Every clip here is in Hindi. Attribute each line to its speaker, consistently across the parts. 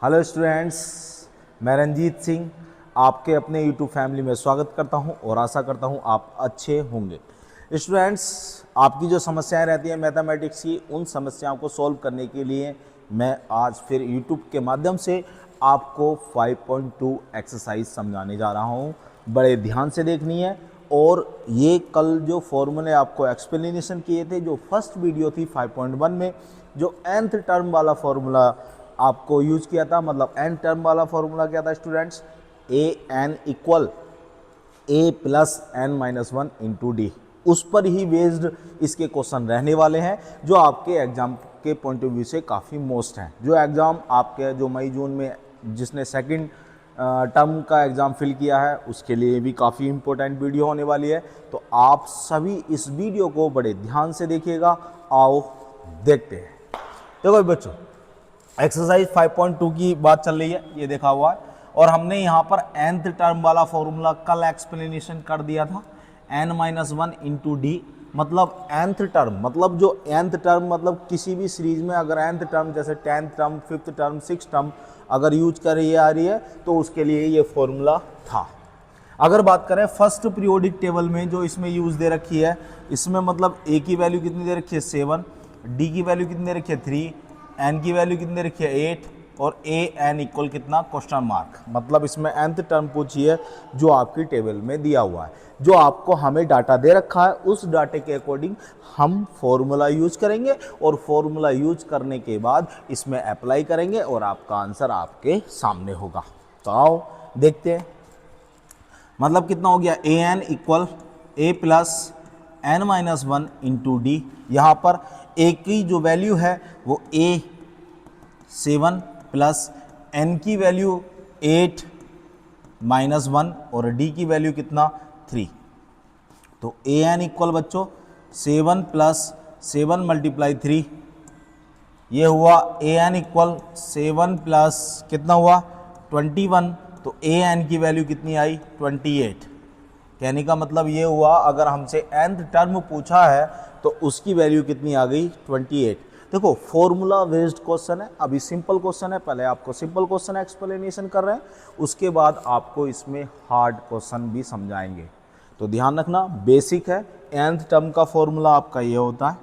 Speaker 1: हेलो स्टूडेंट्स, मैं रंजीत सिंह आपके अपने यूट्यूब फैमिली में स्वागत करता हूं और आशा करता हूं आप अच्छे होंगे। स्टूडेंट्स, आपकी जो समस्याएं रहती हैं मैथमेटिक्स की, उन समस्याओं को सॉल्व करने के लिए मैं आज फिर यूट्यूब के माध्यम से आपको 5.2 एक्सरसाइज समझाने जा रहा हूं। बड़े ध्यान से देखनी है। और ये कल जो फॉर्मूले आपको एक्सप्लेनेशन किए थे, जो फर्स्ट वीडियो थी 5.1 में, जो nth टर्म वाला फॉर्मूला आपको यूज किया था, मतलब n टर्म वाला फॉर्मूला क्या था students, a n equal a plus n minus one into d. उस पर ही बेस्ड इसके क्वेश्चन रहने वाले हैं, जो आपके एग्जाम के पॉइंट ऑफ व्यू से काफ़ी मोस्ट हैं। जो एग्ज़ाम आपके जो मई जून में जिसने सेकंड टर्म का एग्ज़ाम फिल किया है, उसके लिए भी काफ़ी इंपॉर्टेंट वीडियो होने वाली है। तो आप सभी इस वीडियो को बड़े ध्यान से देखिएगा। आओ देखते हैं। देखो बच्चों, एक्सरसाइज 5.2 की बात चल रही है, ये देखा हुआ है। और हमने यहाँ पर nth टर्म वाला फॉर्मूला कल एक्सप्लेनेशन कर दिया था, n minus one into d. मतलब nth टर्म, मतलब जो nth टर्म, मतलब किसी भी सीरीज में अगर nth टर्म जैसे 10th term, 5th term, 6th term अगर यूज कर रही आ रही है, तो उसके लिए ये फॉर्मूला था। अगर बात करें फर्स्ट पीरियोडिक टेबल में, जो इसमें यूज दे रखी है, इसमें मतलब a की वैल्यू कितनी दे रखी है 7, d की वैल्यू कितनी दे रखी है 3, n की वैल्यू कितनी दे रखी है 8 और a n इक्वल कितना क्वेश्चन मार्क। मतलब इसमें nth टर्म पूछी है जो आपकी टेबल में दिया हुआ है, जो आपको हमें डाटा दे रखा है। उस डाटे के अकॉर्डिंग हम फॉर्मूला यूज करेंगे और फॉर्मूला यूज करने के बाद इसमें अप्लाई करेंगे और आपका आंसर आपके सामने होगा। तो आओ देखते हैं। मतलब कितना हो गया, a n equal a plus n minus one into d. यहाँ पर ए की जो वैल्यू है वो ए 7 प्लस एन की वैल्यू 8 माइनस वन और डी की वैल्यू कितना 3। तो ए एन इक्वल बच्चों 7 प्लस 7 मल्टीप्लाई 3, ये हुआ ए एन इक्वल 7 प्लस कितना हुआ 21। तो ए एन की वैल्यू कितनी आई 28। कहने का मतलब ये हुआ, अगर हमसे nth टर्म पूछा है तो उसकी वैल्यू कितनी आ गई 28। देखो फॉर्मूला बेस्ड क्वेश्चन है, अभी सिंपल क्वेश्चन है। पहले आपको सिंपल क्वेश्चन एक्सप्लेनेशन कर रहे हैं, उसके बाद आपको इसमें हार्ड क्वेश्चन भी समझाएंगे। तो ध्यान रखना, बेसिक है। nth टर्म का फॉर्मूला आपका ये होता है,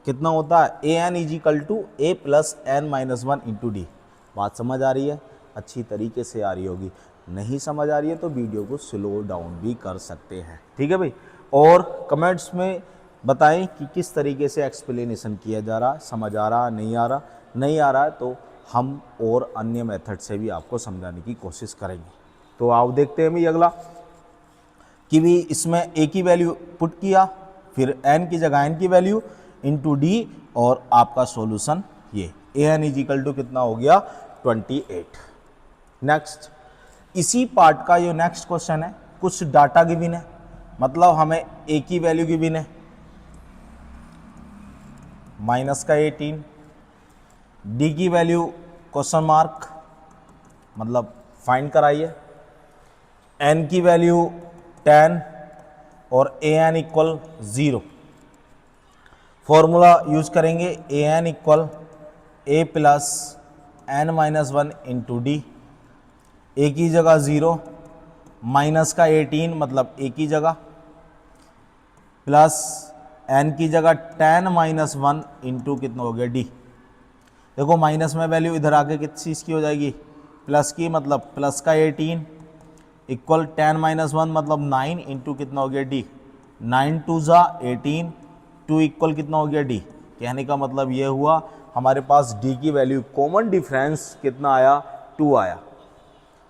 Speaker 1: कितना होता है, a n is equal to a plus n minus one into d. बात समझ आ रही है? अच्छी तरीके से आ रही होगी। नहीं समझ आ रही है तो वीडियो को स्लो डाउन भी कर सकते हैं, ठीक है भाई। और कमेंट्स में बताएं कि किस तरीके से एक्सप्लेनेशन किया जा रहा है, समझ आ रहा, नहीं आ रहा। नहीं आ रहा है तो हम और अन्य मेथड से भी आपको समझाने की कोशिश करेंगे। तो आओ देखते हैं भाई अगला, कि भी इसमें ए की वैल्यू पुट किया, फिर एन की जगह एन की वैल्यू इंटू डी, और आपका सॉल्यूशन ये ए एन इज इक्वल टू कितना हो गया 28। नेक्स्ट, इसी पार्ट का ये नेक्स्ट क्वेश्चन है। कुछ डाटा गिवन है, मतलब हमें ए की वैल्यू गिवन है माइनस का 18, डी की वैल्यू क्वेश्चन मार्क, मतलब फाइंड कराइए, एन की वैल्यू 10 और a n equal 0। Formula use करेंगे, a n equal a plus n minus one into d. A की जगह 0, माइनस का 18 मतलब ए की जगह, प्लस एन की जगह 10 माइनस वन इंटू कितना हो गया डी। देखो माइनस में वैल्यू इधर आके किस चीज़ की हो जाएगी, प्लस की, मतलब प्लस का 18 इक्वल 10 माइनस वन मतलब 9 इंटू कितना हो गया डी। 9 टू ज़ा 18, 2 इक्वल कितना हो गया डी। कहने का मतलब ये हुआ हमारे पास डी की वैल्यू कॉमन डिफरेंस कितना आया 2 आया।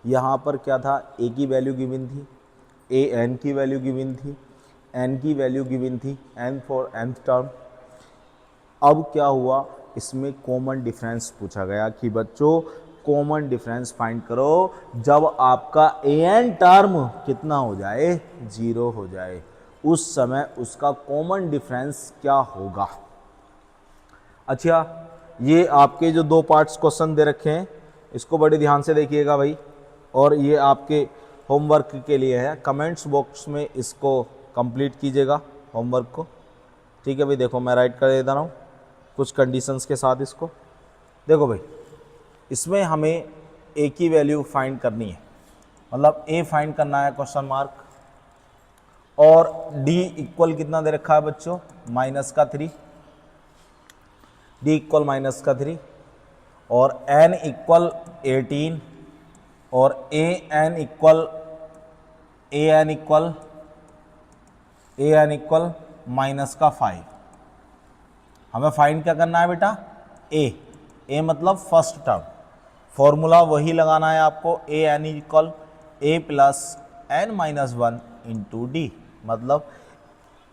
Speaker 1: यहाँ पर क्या था, ए की वैल्यू गिवन थी, ए एन की वैल्यू गिवन थी, एन की वैल्यू गिवन थी, एन फॉर nth टर्म। अब क्या हुआ, इसमें कॉमन डिफरेंस पूछा गया कि बच्चों कॉमन डिफरेंस फाइंड करो जब आपका ए एन टर्म कितना हो जाए 0 हो जाए, उस समय उसका कॉमन डिफरेंस क्या होगा। अच्छा, ये आपके जो दो पार्ट्स क्वेश्चन दे रखे हैं, इसको बड़े ध्यान से देखिएगा भाई, और ये आपके होमवर्क के लिए है। कमेंट्स बॉक्स में इसको कंप्लीट कीजिएगा होमवर्क को, ठीक है भाई। देखो मैं राइट कर देता रहा हूँ कुछ कंडीशंस के साथ इसको। देखो भाई, इसमें हमें ए की वैल्यू फाइंड करनी है, मतलब ए फाइंड करना है क्वेश्चन मार्क, और डी इक्वल कितना दे रखा है बच्चों, -3, डी इक्वल -3, और एन इक्वल 18, और ए एन इक्वल -5। हमें फाइंड क्या करना है बेटा, ए मतलब फर्स्ट टर्म, फॉर्मूला वही लगाना है आपको, a n equal a plus n minus 1 into d, मतलब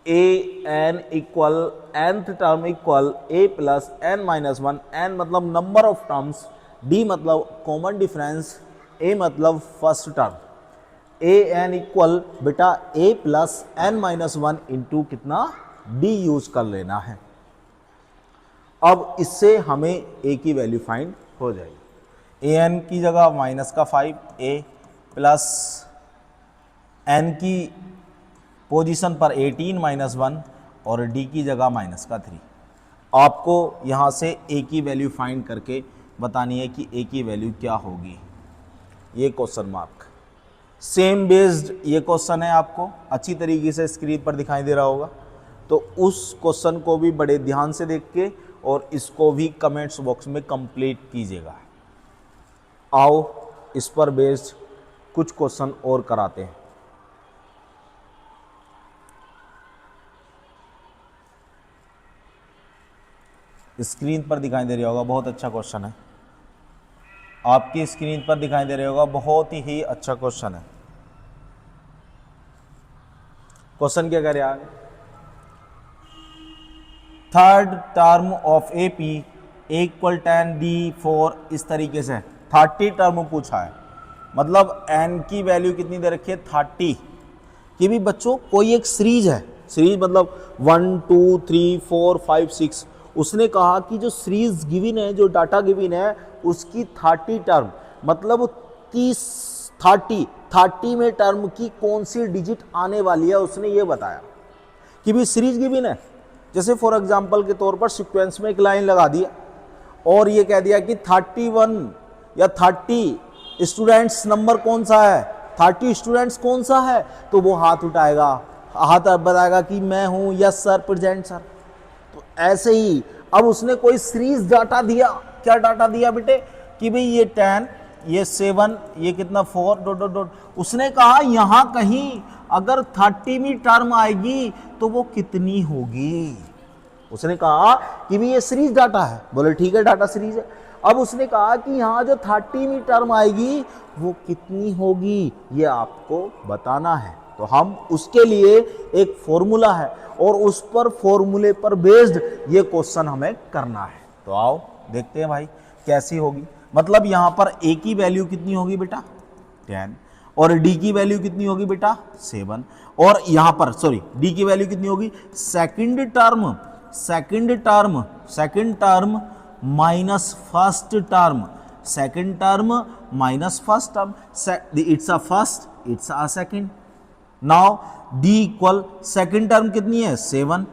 Speaker 1: a n equal nth term equal a plus n minus 1, n मतलब नंबर ऑफ टर्म्स, डी मतलब कॉमन डिफरेंस, ए मतलब first term, a n equal बेटा a plus n minus 1 into कितना, डी यूज कर लेना है। अब इससे हमें ए की वैल्यू फाइंड हो जाएगी, ए एन की जगह -5, ए प्लस एन की पोजीशन पर 18 -1, और डी की जगह -3। आपको यहाँ से ए की वैल्यू फाइंड करके बतानी है कि ए की वैल्यू क्या होगी, ये क्वेश्चन मार्क। सेम बेस्ड ये क्वेश्चन है, आपको अच्छी तरीके से स्क्रीन पर दिखाई दे रहा होगा, तो उस क्वेश्चन को भी बड़े ध्यान से देख के और इसको भी कमेंट्स बॉक्स में कंप्लीट कीजिएगा। आओ इस पर बेस्ड कुछ क्वेश्चन और कराते हैं। स्क्रीन पर दिखाई दे रहा होगा, बहुत अच्छा क्वेश्चन है, आपकी स्क्रीन पर दिखाई दे रहा होगा, बहुत ही अच्छा क्वेश्चन है। क्वेश्चन क्या कह रहे हैं, third term of A P equal 10 D 4, इस तरीके से 30 टर्म पूछा है, मतलब एन की वैल्यू कितनी दे रखी है, 30। कि भी बच्चों कोई एक सीरीज है, सीरीज मतलब 1 2 3 4 5 6, उसने कहा कि जो सीरीज गिवन है, जो डाटा गिवन है, उसकी 30 टर्म, मतलब 30 में टर्म की कौन सी डिजिट आने वाली है, उसने ये बताया। कि भी सीरीज गिवन है, जैसे फॉर एग्जांपल के तौर पर सीक्वेंस में एक लाइन लगा दिया और ये कह दिया कि 31 या 30 स्टूडेंट्स नंबर कौन सा है, 30 स्टूडेंट्स कौन सा है, तो वो हाथ उठाएगा, हाथ बताएगा कि मैं हूं, यस सर, प्रेजेंट सर। तो ऐसे ही अब उसने कोई सीरीज डाटा दिया, क्या डाटा दिया बेटे, कि भाई ये 10, ये 7, ये कितना 4 डॉट डॉट डॉट, उसने कहा यहां कहीं अगर 30वीं टर्म आएगी तो वो कितनी होगी। उसने कहा कि भी ये सीरीज डाटा है, बोले ठीक है डाटा सीरीज है। अब उसने कहा कि यहाँ जो 30वीं टर्म आएगी वो कितनी होगी, ये आपको बताना है। तो हम उसके लिए एक फॉर्मूला है और उस पर फॉर्मूले पर बेस्ड ये क्वेश्चन हमें करना है। तो आओ देखते हैं भाई कैसी होगी। मतलब यहाँ पर ए की वैल्यू कितनी होगी बेटा 10, और डी की वैल्यू कितनी होगी बेटा 7, और यहाँ पर सॉरी डी की वैल्यू कितनी होगी, second term minus first term, second term minus first term, it's a first, it's a second. Now D equal second term कितनी है 7,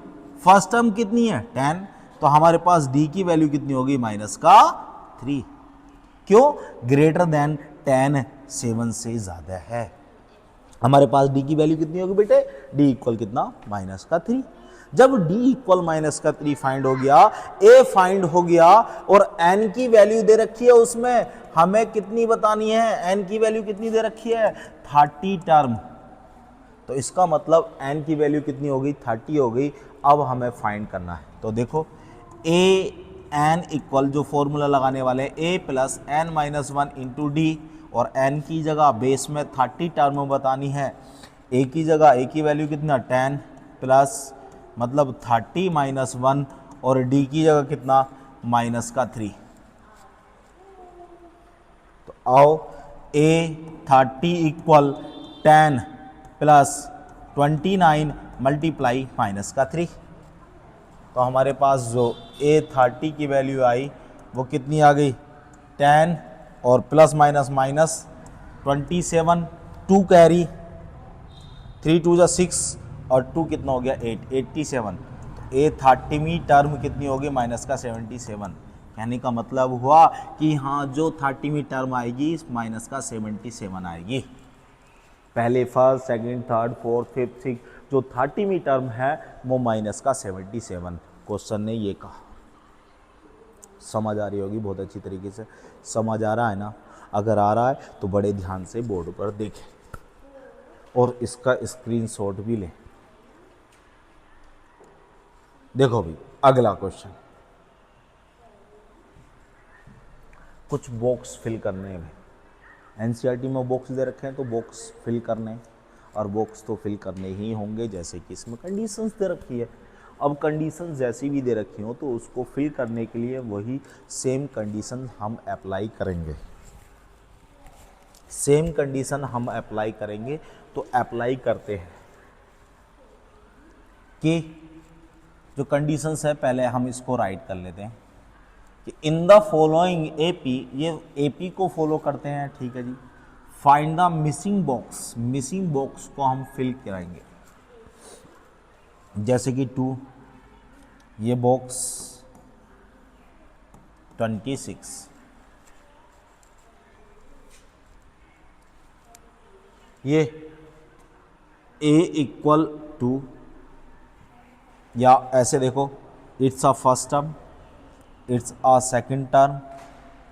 Speaker 1: फर्स्ट टर्म कितनी है 10, तो हमारे पास डी की वैल्यू कितनी होगी -3। क्यों, ग्रेटर देन 10 7 से ज्यादा है। हमारे पास डी की वैल्यू कितनी होगी बेटे, डी इक्वल कितना -3। जब d इक्वल -3 फाइंड हो गया, a फाइंड हो गया और n की वैल्यू दे रखी है, उसमें हमें कितनी बतानी है, n की वैल्यू कितनी दे रखी है 30 टर्म। तो इसका मतलब n की वैल्यू कितनी हो गई 30 हो गई। अब हमें फाइंड करना है। तो देखो a n इक्वल जो फॉर्मूला लगाने वाले a plus n minus 1 into D, और n की जगह बेस में 30 टर्म बतानी है। a की जगह a की वैल्यू कितना 10 प्लस मतलब 30 माइनस 1, और d की जगह कितना -3। तो आओ a 30 इक्वल 10 प्लस 29 मल्टीप्लाई -3। तो हमारे पास जो a 30 की वैल्यू आई वो कितनी आ गई 10 और प्लस माइनस माइनस 27, 2 कैरी, 3 2 6 और 2 कितना हो गया 8, 87। तो a 30वीं टर्म कितनी होगी -77, कहने का मतलब हुआ कि हाँ जो 30वीं टर्म आएगी माइनस का 77 आएगी। पहले first second third fourth fifth six जो 30वीं टर्म है वो माइनस का 77 क्वेश्चन ने ये कहा। समझ आ रही होगी बहुत अच्छी तरीके से, समझ आ रहा है ना? अगर आ रहा है तो बड़े ध्यान से बोर्ड पर देखें और इसका स्क्रीनशॉट भी लें। देखो भाई अगला क्वेश्चन, कुछ बॉक्स फिल करने हैं। एनसीईआरटी में बॉक्स दे रखे हैं तो बॉक्स फिल करने, और बॉक्स तो फिल करने ही होंगे जैसे कि इसमें कंडीशंस दे रखी है। अब कंडीशन जैसी भी दे रखी हो तो उसको फिल करने के लिए वही सेम कंडीशन हम अप्लाई करेंगे। सेम कंडीशन हम अप्लाई करेंगे तो अप्लाई करते हैं कि जो कंडीशंस है पहले हम इसको राइट कर लेते हैं कि इन द फॉलोइंग एपी, ये एपी को फॉलो करते हैं, ठीक है जी। Find the missing box, missing box को हम फिल कराएंगे जैसे कि 2, ये बॉक्स 26, ये a इक्वल टू, या ऐसे देखो it's a first term, it's a second term,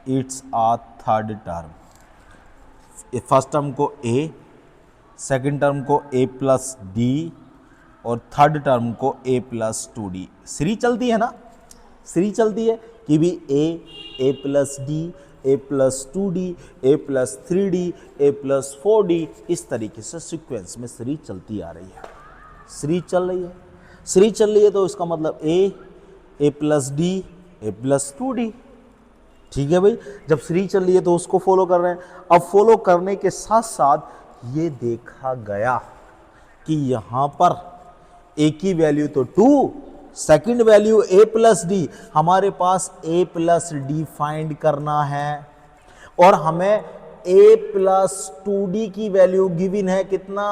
Speaker 1: it's a third term. First term को a, सेकंड टर्म को a प्लस डी और थर्ड टर्म को a प्लस 2d। सीरी चलती है ना, सीरी चलती है कि भी a plus D, a plus 2d, a plus 3d, a plus 4d, इस तरीके से सीक्वेंस में सीरी चलती आ रही है। सीरी चल रही है, सीरी चल रही है तो इसका मतलब a plus D, a plus 2d। ठीक है भाई, जब सीरी चल रही है तो उसको फॉलो कर रहे हैं। अब फॉलो करने के साथ साथ ये देखा गया कि यहाँ पर a की वैल्यू तो 2, second value a plus D, हमारे पास a प्लस डी फाइंड करना है और हमें a प्लस 2d की वैल्यू गिवन है कितना,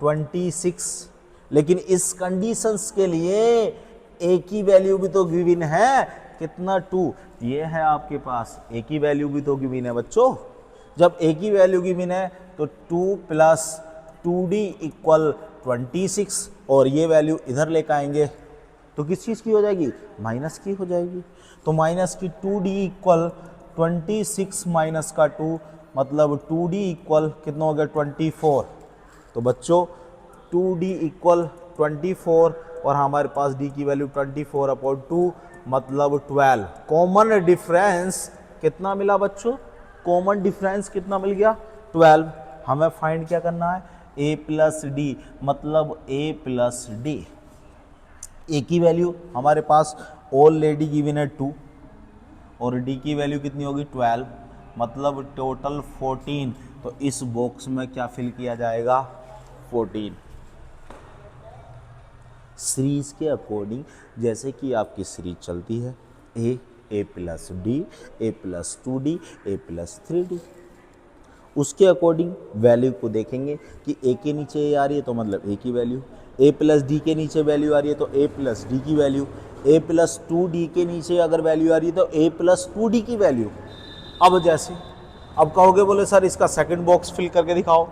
Speaker 1: 26। लेकिन इस कंडीशंस के लिए a की वैल्यू भी तो गिवन है कितना, 2। ये है आपके पास a की वैल्यू भी तो गिवन है बच्चों। जब a की वैल्यू गिवन है तो 2 प्लस 2d इक्वल 26, और ये वैल्यू इधर लेकर आएंगे तो किस चीज़ की हो जाएगी, माइनस की हो जाएगी। तो माइनस की 2d इक्वल 26 माइनस का 2, मतलब 2d इक्वल कितना हो गया, 24। तो बच्चों 2d इक्वल 24 और हमारे पास d की वैल्यू 24/2 मतलब 12। कॉमन डिफरेंस कितना मिला बच्चों, कॉमन डिफरेंस कितना मिल गया, 12। हमें फाइंड क्या करना है, a प्लस डी, मतलब a प्लस डी। a की वैल्यू हमारे पास ऑलरेडी गिवन है 2 और d की वैल्यू कितनी होगी, 12, मतलब टोटल 14। तो इस बॉक्स में क्या फिल किया जाएगा, 14। सीरीज के अकॉर्डिंग जैसे कि आपकी सीरीज चलती है a plus D, a plus 2d, a plus 3d, उसके अकॉर्डिंग वैल्यू को देखेंगे कि a के नीचे a आ रही है तो मतलब a की वैल्यू, a प्लस डी के नीचे वैल्यू आ रही है तो a प्लस डी की वैल्यू, a प्लस 2d के नीचे अगर वैल्यू आ रही है तो a प्लस 2d की वैल्यू। अब जैसे अब कहोगे बोले सर इसका सेकंड बॉक्स फिल करके दिखाओ,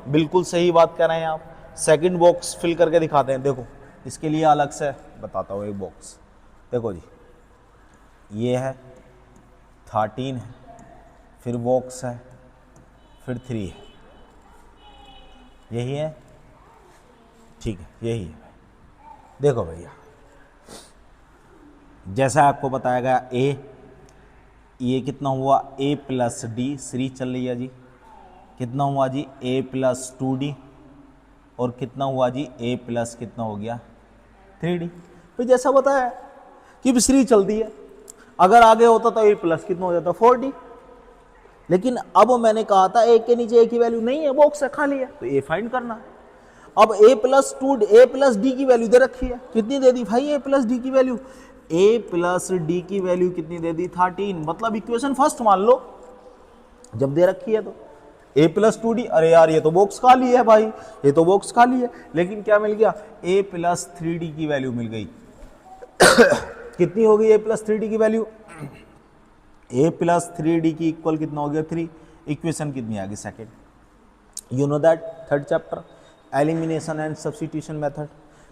Speaker 1: बिल्कुल सही बात कह रहे हैं आप, सेकंड बॉक्स फिल करके दिखाते हैं। देखो इसके लिए अलग से बताता हूँ एक बॉक्स। देखो जी, ये है 13 है, फिर बॉक्स है, फिर 3 है, यही है, ठीक है यही है। देखो भैया जैसा आपको बताया गया a, ये कितना हुआ a प्लस डी, सीरीज चल रही है जी, कितना हुआ जी a प्लस 2d, और कितना हुआ जी a प्लस कितना हो गया 3d। तो जैसा बताया कि सीरीज चलती है, अगर आगे होता तो a प्लस कितना हो जाता 4d, लेकिन अब मैंने कहा था a के नीचे a की वैल्यू नहीं है, बॉक्स है खाली है, तो a फाइंड करना है। अब a प्लस d की वैल्यू दे रखी है, कितनी दे दी भाई a प्लस डी की वैल्यू, a प्लस डी की वैल्यू कितनी दे दी 13, मतलब इक्वेशन फर्स्ट मान लो जब दे रखी है तो a प्लस 2d। अरे यार ये तो बॉक्स खाली है भाई, ये तो बॉक्स खाली है, लेकिन क्या मिल गया, a प्लस 3d की वैल्यू मिल गई। कितनी हो गई a प्लस 3d की वैल्यू, ए प्लस 3d की इक्वल कितना हो गया 3, इक्वेशन कितनी आ गई second. You know that third chapter elimination and substitution method,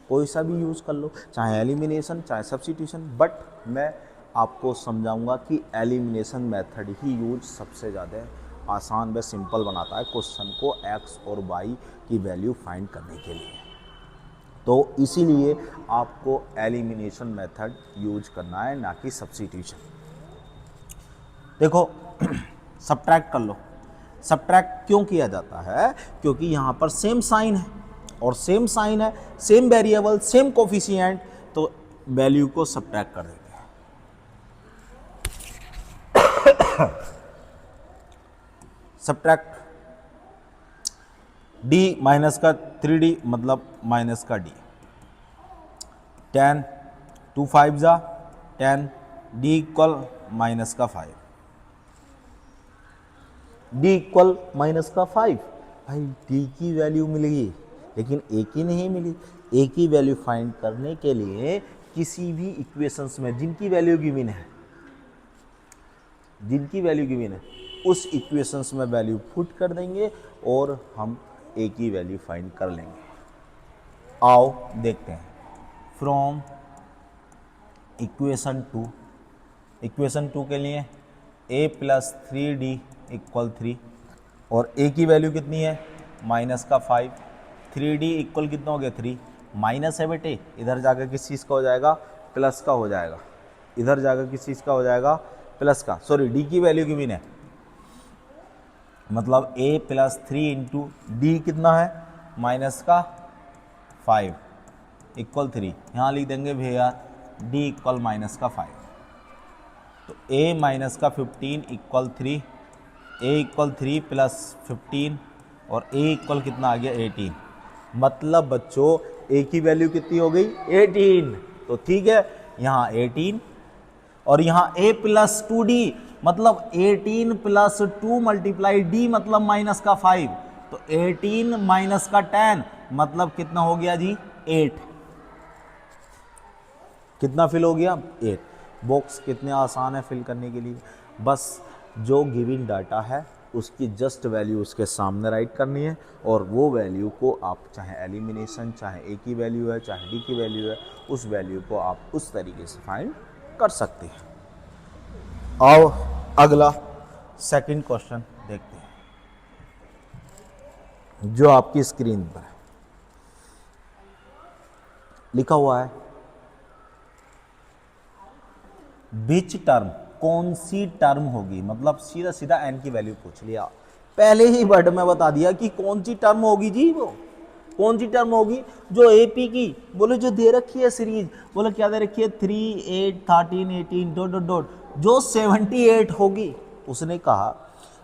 Speaker 1: कोई सा भी यूज़ कर लो, चाहे एलिमिनेशन चाहे सब्स्टिट्यूशन, बट मैं आपको समझाऊंगा कि एलिमिनेशन मेथड ही यूज सबसे ज़्यादा आसान व सिंपल बनाता है क्वेश्चन को एक्स और वाई की वैल्यू फाइंड करने के लिए। तो इसीलिए आपको एलिमिनेशन मेथड यूज करना है, ना कि सब्स्टिट्यूशन। देखो सब्ट्रैक्ट कर लो। सब्ट्रैक्ट क्यों किया जाता है? क्योंकि यहाँ पर सेम साइन है और सेम साइन है, सेम वेरिएबल, सेम कोफिशिएंट, तो वैल्यू को सब्ट्रैक्ट कर देंगे। सब्ट्रैक्ट d माइनस का 3d मतलब माइनस का d, 10 2 5 जा 10, d इक्वल माइनस का 5, d इक्वल माइनस का 5। भाई d की वैल्यू मिल गई लेकिन a की नहीं मिली। a की वैल्यू फाइंड करने के लिए किसी भी इक्वेशंस में जिनकी वैल्यू गिवन है, जिनकी वैल्यू गिवन है उस इक्वेशंस में वैल्यू पुट कर देंगे और हम a की वैल्यू फाइंड कर लेंगे। आओ देखते हैं। फ्रॉम इक्वेशन 2, इक्वेशन 2 के लिए a प्लस 3d इक्वल 3 और a की वैल्यू कितनी है माइनस का 5, 3d इक्वल कितना हो गया 3, माइनस है बेटे, इधर जाकर किस चीज़ का हो जाएगा प्लस का हो जाएगा, इधर जाकर किस चीज़ का हो जाएगा प्लस का, सॉरी d की वैल्यू कितनी है, मतलब a प्लस 3 इंटू डी कितना है माइनस का 5 इक्वल 3, यहाँ लिख देंगे भैया d इक्वल माइनस का 5, तो a माइनस का 15 इक्वल 3, a इक्वल 3 प्लस 15 और a इक्वल कितना आ गया 18, मतलब बच्चों a की वैल्यू कितनी हो गई 18, तो ठीक है यहाँ 18 और यहाँ a प्लस 2d मतलब 18 प्लस 2 मल्टीप्लाई d मतलब माइनस का 5, तो 18 माइनस का 10 मतलब कितना हो गया जी 8, कितना फिल हो गया 8। बॉक्स कितने आसान है फिल करने के लिए, बस जो गिवन डाटा है उसकी जस्ट वैल्यू उसके सामने राइट करनी है और वो वैल्यू को आप चाहे एलिमिनेशन, चाहे ए की वैल्यू है, चाहे डी की वैल्यू है, उस वैल्यू को आप उस तरीके से फाइंड कर सकते हैं। आओ अगला सेकंड क्वेश्चन देखते हैं जो आपकी स्क्रीन पर लिखा हुआ है, विच टर्म, कौन सी टर्म होगी, मतलब सीधा सीधा एन की वैल्यू पूछ लिया, पहले ही वर्ड में बता दिया कि कौन सी टर्म होगी जी, वो कौन सी टर्म होगी जो एपी की, बोले जो दे रखी है सीरीज, बोले क्या दे रखी है 3 8 13 18 डॉट डॉट डॉट, जो 78 होगी। उसने कहा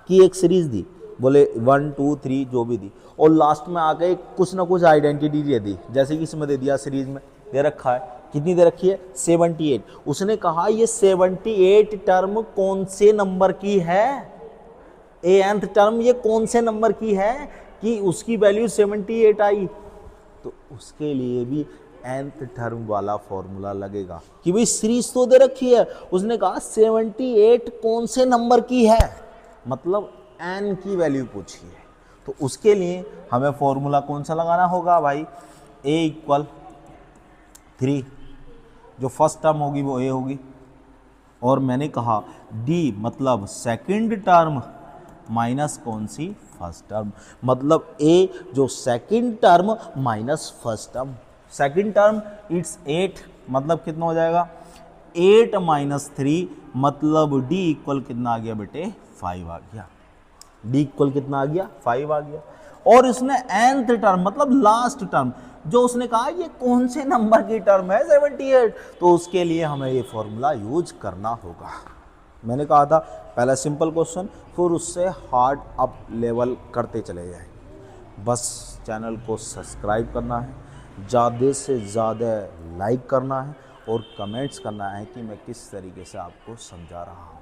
Speaker 1: कि एक सीरीज दी, बोले 1 2 3 जो भी दी और लास्ट में आके कुछ ना कुछ आइडेंटिटी दे दी, जैसे कि इसमें दे दिया सीरीज में दे रखा है, कितनी दे रखी है 78। उसने कहा ये 78 टर्म कौन से नंबर की है, ए एंथ टर्म ये कौन से नंबर की है कि उसकी वैल्यू 78 आई, तो उसके लिए भी nth टर्म वाला फॉर्मूला लगेगा कि भाई सीरीज तो दे रखी है, उसने कहा 78 कौन से नंबर की है, मतलब n की वैल्यू पूछी है, तो उसके लिए हमें फॉर्मूला कौन सा लगाना होगा भाई, a इक्वल 3, जो फर्स्ट टर्म होगी वो a होगी, और मैंने कहा d मतलब सेकंड टर्म माइनस कौन सी फर्स्ट टर्म, मतलब a जो second term minus first term, second term it's 8 मतलब कितना हो जाएगा 8 माइनस 3 मतलब d इक्वल कितना आ गया बेटे 5 आ गया, d इक्वल कितना आ गया 5 आ गया। और इसने nth टर्म मतलब लास्ट टर्म जो उसने कहा ये कौन से नंबर की टर्म है 78, तो उसके लिए हमें ये फॉर्मूला यूज करना होगा। मैंने कहा था पहला सिंपल क्वेश्चन फिर उससे हार्ड अप लेवल करते चले जाए। बस चैनल को सब्सक्राइब करना है, ज़्यादा से ज़्यादा लाइक करना है और कमेंट्स करना है कि मैं किस तरीके से आपको समझा रहा हूँ।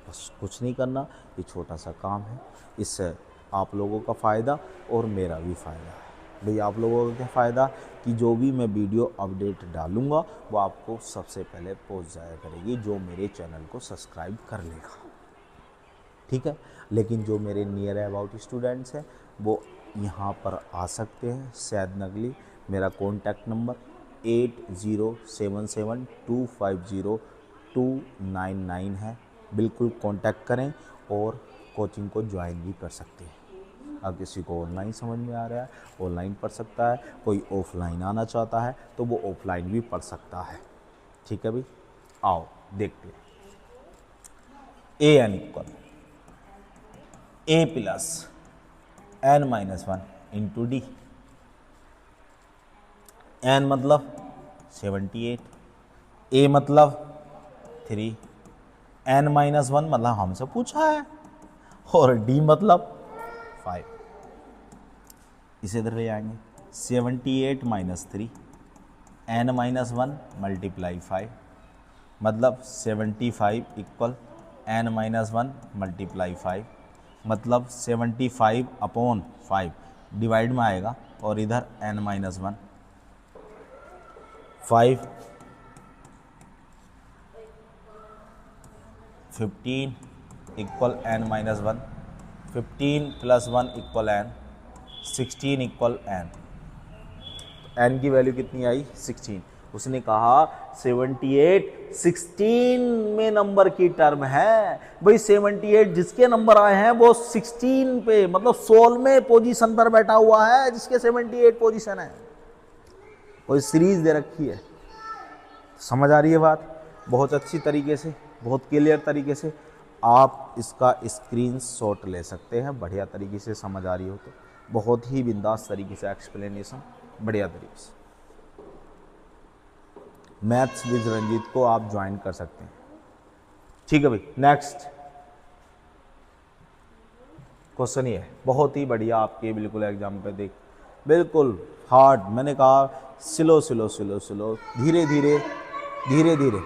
Speaker 1: बस कुछ नहीं करना, ये छोटा सा काम है, इससे आप लोगों का फ़ायदा और मेरा भी फ़ायदा है। भाई आप लोगों का क्या फ़ायदा कि जो भी मैं वीडियो अपडेट डालूँगा वो आपको सबसे पहले पहुंच जाया करेगी, जो मेरे चैनल को सब्सक्राइब कर लेगा, ठीक है। लेकिन जो मेरे नियर अबाउट स्टूडेंट्स हैं वो यहाँ पर आ सकते हैं। सैद नगली मेरा कॉन्टैक्ट नंबर 8077250299 है, बिल्कुल कांटेक्ट करें और कोचिंग को ज्वाइन भी कर सकते हैं। अगर किसी को ऑनलाइन समझ में आ रहा है ऑनलाइन पढ़ सकता है, कोई ऑफलाइन आना चाहता है तो वो ऑफलाइन भी पढ़ सकता है, ठीक है भाई। आओ देखते हैं। A n equal a plus n minus one into d. N मतलब 78, ए मतलब 3, एन माइनस वन मतलब हमसे पूछा है, और डी मतलब 5। इसे इधर ले आएंगे। 78 minus 3 N minus one multiply 5 मतलब 75 equal N minus one multiply 5 मतलब 75 अपॉन 5 डिवाइड में आएगा, और इधर N minus one 5 15 equal N minus one 15 plus 1 equal N 16 equal N. N की वैल्यू कितनी आई 16। उसने कहा 78 16 में नंबर की टर्म है। भाई 78 जिसके नंबर आए हैं वो 16 पे मतलब 16वें पोजीशन पर बैठा हुआ है, जिसके 78 पोजीशन है। कोई सीरीज दे रखी है, समझ आ रही है बात? बहुत अच्छी तरीके से, बहुत क्लियर तरीके से आप इसका स्क्रीनशॉट ले सकते हैं। बढ़िया तरीके से समझ आ रही हो तो बहुत ही बिंदास तरीके से एक्सप्लेनेशन, बढ़िया तरीके से। मैथ्स विद रंजीत को आप ज्वाइन कर सकते हैं, ठीक है भाई। नेक्स्ट क्वेश्चन ये है, बहुत ही बढ़िया आपके बिल्कुल एग्जाम पे देख, बिल्कुल हार्ड। मैंने कहा स्लो स्लो स्लो स्लो, धीरे धीरे धीरे धीरे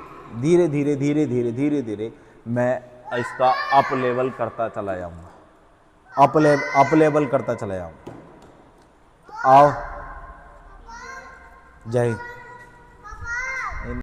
Speaker 1: धीरे धीरे धीरे धीरे धीरे धीरे मैं इसका अप लेवल करता चला जाऊँगा, अप लेवल करता चला जाऊँगा। आओ, जय हिंद।